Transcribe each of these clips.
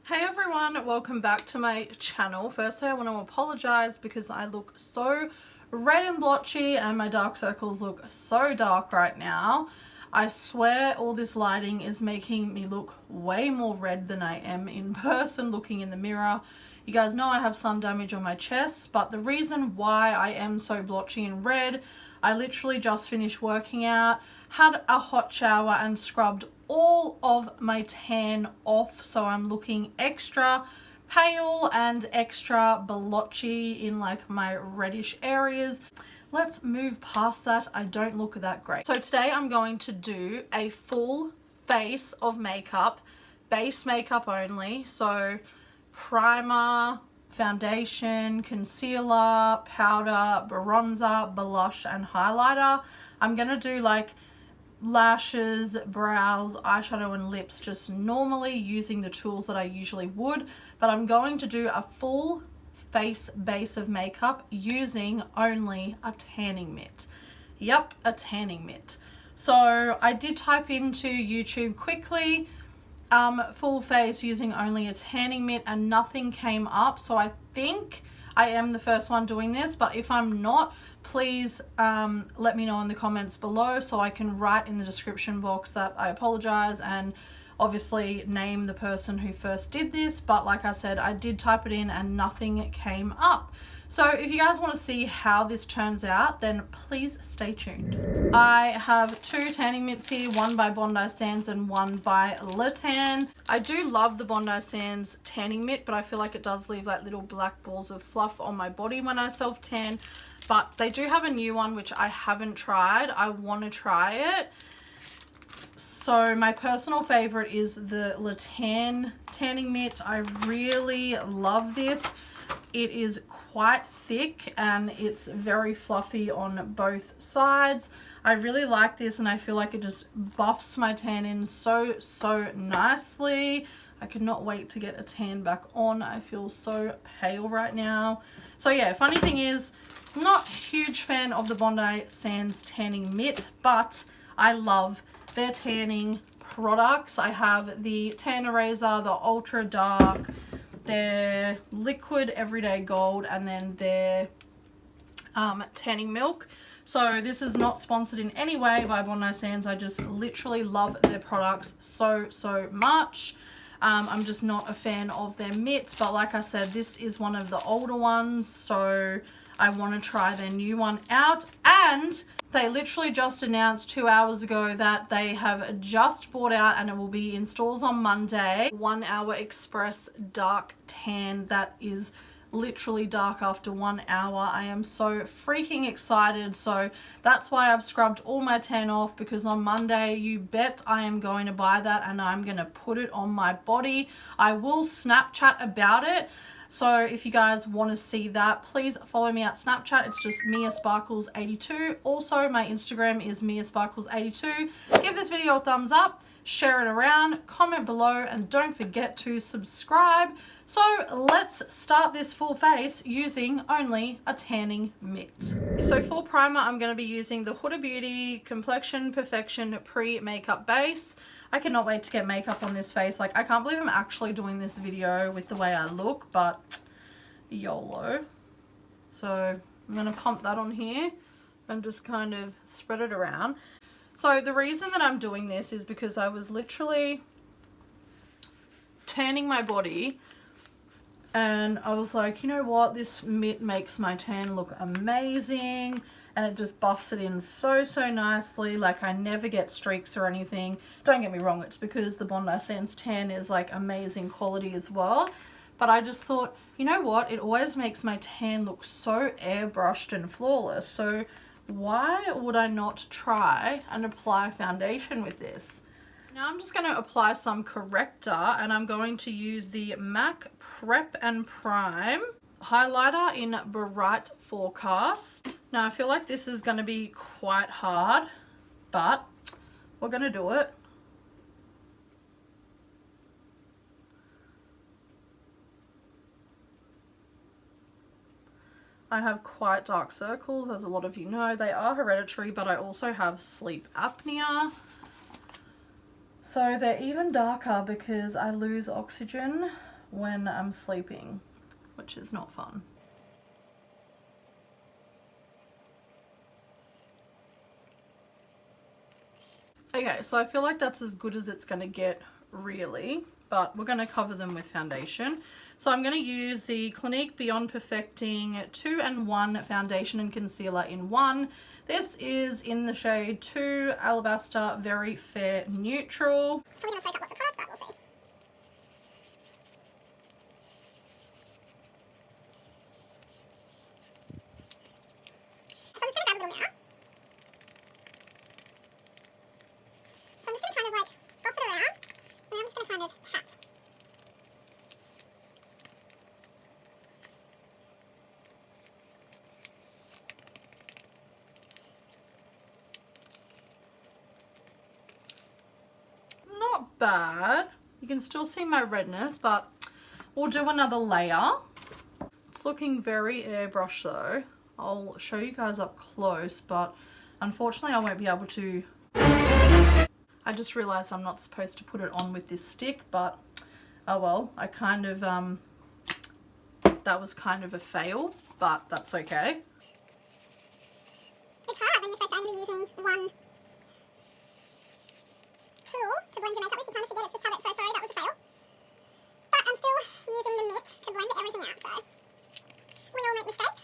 Hey everyone, welcome back to my channel. Firstly, I want to apologize because I look so red and blotchy and my dark circles look so dark right now. I swear all this lighting is making me look way more red than I am in person looking in the mirror. You guys know I have sun damage on my chest, but the reason why I am so blotchy and red, I literally just finished working out, had a hot shower and scrubbed all of my tan off, so I'm looking extra pale and extra blotchy in like my reddish areas. Let's move past that. I don't look that great. So today I'm going to do a full face of makeup, base makeup only. So primer, foundation, concealer, powder, bronzer, blush and highlighter. I'm gonna do like lashes, brows, eyeshadow and lips just normally using the tools that I usually would, but I'm going to do a full face base of makeup using only a tanning mitt. Yep, a tanning mitt. So I did type into YouTube quickly full face using only a tanning mitt and nothing came up, so I think I am the first one doing this, but if I'm not, please let me know in the comments below so I can write in the description box that I apologize and obviously name the person who first did this. But like I said, I did type it in and nothing came up. So if you guys want to see how this turns out, then please stay tuned. I have two tanning mitts here, one by Bondi Sands and one by Letan. I do love the Bondi Sands tanning mitt, but I feel like it does leave like little black balls of fluff on my body when I self tan. But they do have a new one which I haven't tried. I want to try it. So my personal favorite is the Letan tanning mitt. I really love this. It is quite thick and it's very fluffy on both sides. I really like this and I feel like it just buffs my tan in so nicely. I cannot wait to get a tan back on. I feel so pale right now. So yeah, funny thing is, I'm not a huge fan of the Bondi Sands tanning mitt, but I love their tanning products. I have the Tan Eraser, the Ultra Dark, their Liquid Everyday Gold, and then their tanning milk. So this is not sponsored in any way by Bondi Sands. I just literally love their products so much. I'm just not a fan of their mitt, but like I said, this is one of the older ones, so I want to try their new one out. And they literally just announced 2 hours ago that they have just bought out and it will be in stores on Monday. 1 hour express dark tan that is literally dark after 1 hour. I am so freaking excited. So that's why I've scrubbed all my tan off, because on Monday you bet I am going to buy that and I'm going to put it on my body. I will Snapchat about it. So if you guys want to see that, please follow me at Snapchat. It's just Miasparkles82. Also, my Instagram is Miasparkles82. Give this video a thumbs up, share it around, comment below, and don't forget to subscribe. So let's start this full face using only a tanning mitt. So for primer, I'm going to be using the Huda Beauty Complexion Perfection Pre-Makeup Base. I cannot wait to get makeup on this face. Like, I can't believe I'm actually doing this video with the way I look, but YOLO. So I'm going to pump that on here and just kind of spread it around. So the reason that I'm doing this is because I was literally tanning my body and I was like, you know what, this mitt makes my tan look amazing. And it just buffs it in so nicely. Like, I never get streaks or anything. Don't get me wrong, it's because the Bondi Sands tan is like amazing quality as well. But I just thought, you know what, it always makes my tan look so airbrushed and flawless. So why would I not try and apply foundation with this? Now I'm just going to apply some corrector, and I'm going to use the MAC Prep and Prime highlighter in Bright Forecast. Now I feel like this is going to be quite hard, but we're going to do it. I have quite dark circles, as a lot of you know. They are hereditary, but I also have sleep apnea. So they're even darker because I lose oxygen when I'm sleeping, which is not fun. Okay, so I feel like that's as good as it's going to get, really, but we're going to cover them with foundation. So I'm going to use the Clinique Beyond Perfecting 2-in-1 foundation and concealer in one. This is in the shade 2 Alabaster Very Fair Neutral. It's probably going to soak up lots of product, but we'll see. So I'm just going to grab a little mirror. Kind of hat. Not bad. You can still see my redness, but we'll do another layer. It's looking very airbrush though. I'll show you guys up close, but unfortunately I won't be able to. I just realized I'm not supposed to put it on with this stick, but oh well, I kind of, that was kind of a fail, but that's okay. It's hard when you're supposed to only be using one tool to blend your makeup with. You kind of forget it's just habit, so sorry, that was a fail. But I'm still using the mitt to blend everything out, so we all make mistakes.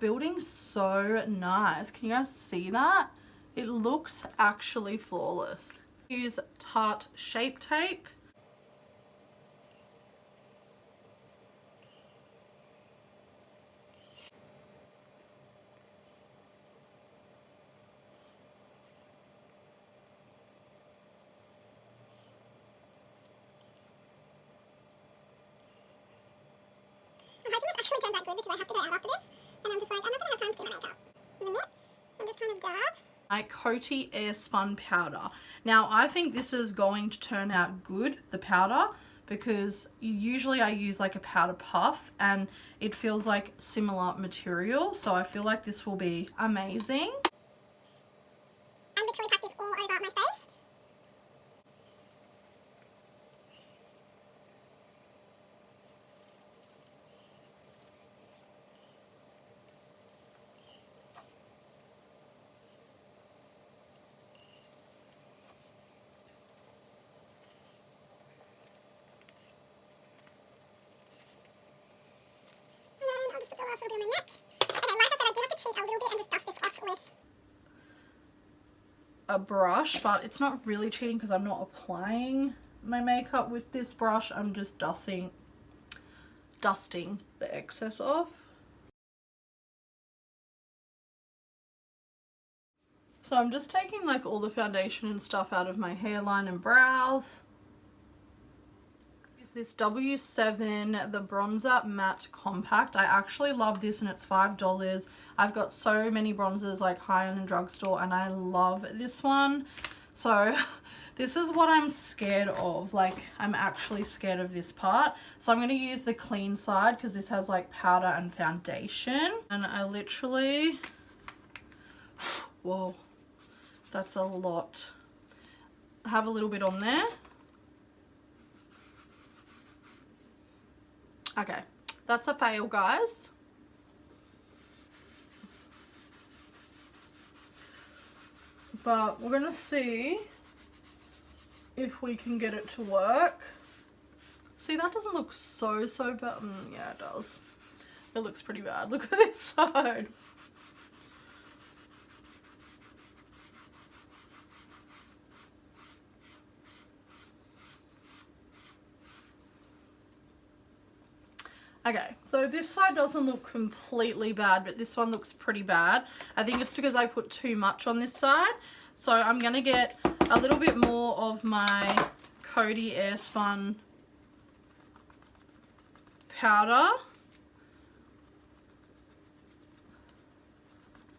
Building so nice. Can you guys see that? It looks actually flawless. Use Tarte Shape Tape. I'm hoping this actually turns out good because I have to go out after this. And I'm just like, I'm not going to have time to do my makeup. In the mitt, I'm just kind of dab. My Coty Airspun powder. Now, I think this is going to turn out good, the powder, because usually I use like a powder puff and it feels like similar material. So I feel like this will be amazing. I literally packed this all over my face. Last little bit on my neck. Okay, like I said, I do have to cheat a little bit and just dust this off with a brush, but it's not really cheating because I'm not applying my makeup with this brush. I'm just dusting the excess off. So I'm just taking like all the foundation and stuff out of my hairline and brows. This W7, the Bronzer Matte Compact. I actually love this and it's $5. I've got so many bronzers like high-end and drugstore and I love this one. So this is what I'm scared of. Like, I'm actually scared of this part. So I'm going to use the clean side because this has like powder and foundation. And I literally, whoa, that's a lot. I have a little bit on there. Okay, that's a fail, guys. But we're gonna see if we can get it to work. See, that doesn't look so bad. Yeah, it does. It looks pretty bad. Look at this side. Okay, so this side doesn't look completely bad, but this one looks pretty bad. I think it's because I put too much on this side. So I'm going to get a little bit more of my Coty Airspun powder.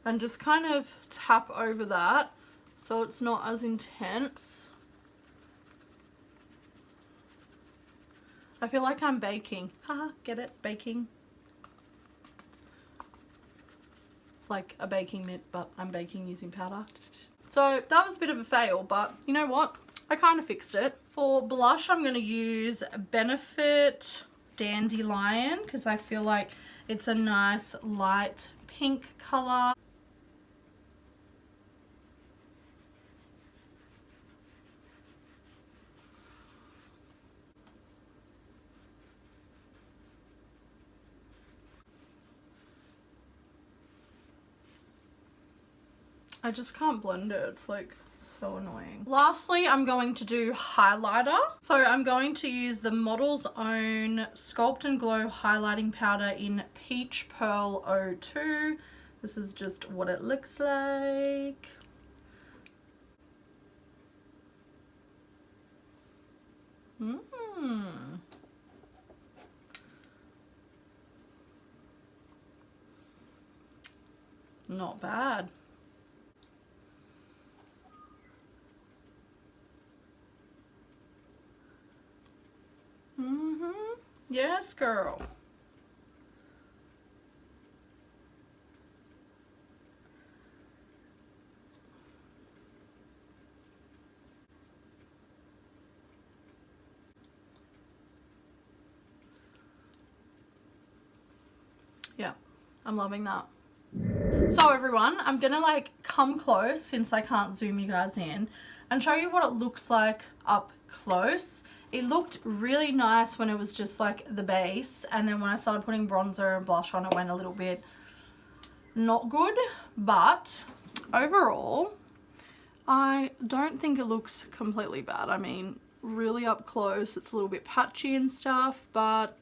And just kind of tap over that so it's not as intense. I feel like I'm baking. Haha, get it? Baking. Like a baking mitt, but I'm baking using powder. So that was a bit of a fail, but you know what? I kind of fixed it. For blush, I'm going to use Benefit Dandelion because I feel like it's a nice light pink colour. I just can't blend it. It's like so annoying. Lastly, I'm going to do highlighter. So I'm going to use the Model's Own Sculpt and Glow highlighting powder in Peach Pearl 02. This is just what it looks like. Not bad. Yes, girl. Yeah, I'm loving that. So everyone, I'm gonna like come close since I can't zoom you guys in and show you what it looks like up close. It looked really nice when it was just like the base, and then when I started putting bronzer and blush on, it went a little bit not good, but overall I don't think it looks completely bad. I mean, really up close it's a little bit patchy and stuff, but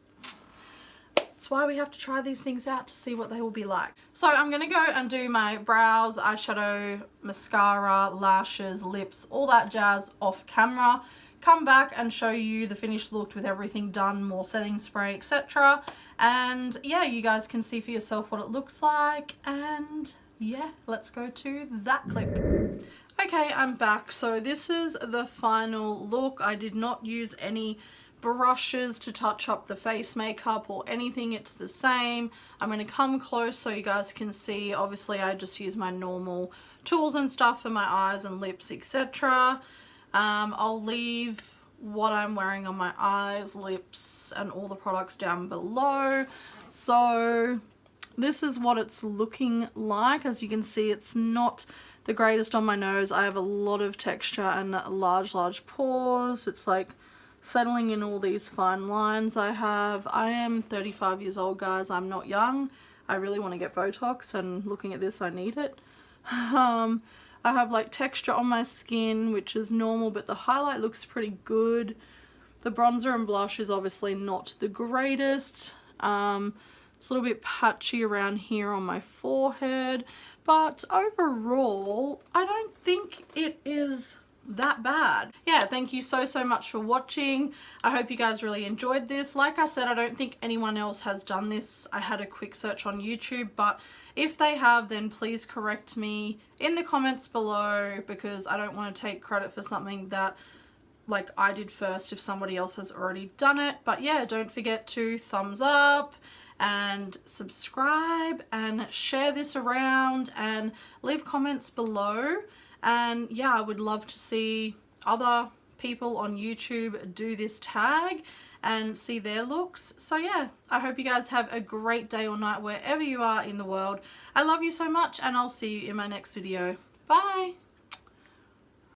that's why we have to try these things out to see what they will be like. So I'm going to go and do my brows, eyeshadow, mascara, lashes, lips, all that jazz off camera. Come back and show you the finished look with everything done, more setting spray, etc. And yeah, you guys can see for yourself what it looks like. And yeah, let's go to that clip. Okay, I'm back. So this is the final look. I did not use any brushes to touch up the face makeup or anything. It's the same. I'm going to come close so you guys can see. Obviously I just use my normal tools and stuff for my eyes and lips, etc. I'll leave what I'm wearing on my eyes, lips and all the products down below. So this is what it's looking like. As you can see, it's not the greatest on my nose. I have a lot of texture and large pores. It's like settling in all these fine lines I have. I am 35 years old, guys. I'm not young. I really want to get Botox, and looking at this, I need it. I have like texture on my skin, which is normal, but the highlight looks pretty good. The bronzer and blush is obviously not the greatest. It's a little bit patchy around here on my forehead, but overall, I don't think it is that bad. Yeah, thank you so much for watching. I hope you guys really enjoyed this. Like I said, I don't think anyone else has done this. I had a quick search on YouTube, but if they have, then please correct me in the comments below, because I don't want to take credit for something that like I did first if somebody else has already done it. But yeah, don't forget to thumbs up and subscribe and share this around and leave comments below. And yeah, I would love to see other people on YouTube do this tag and see their looks. So yeah, I hope you guys have a great day or night wherever you are in the world. I love you so much, and I'll see you in my next video. Bye!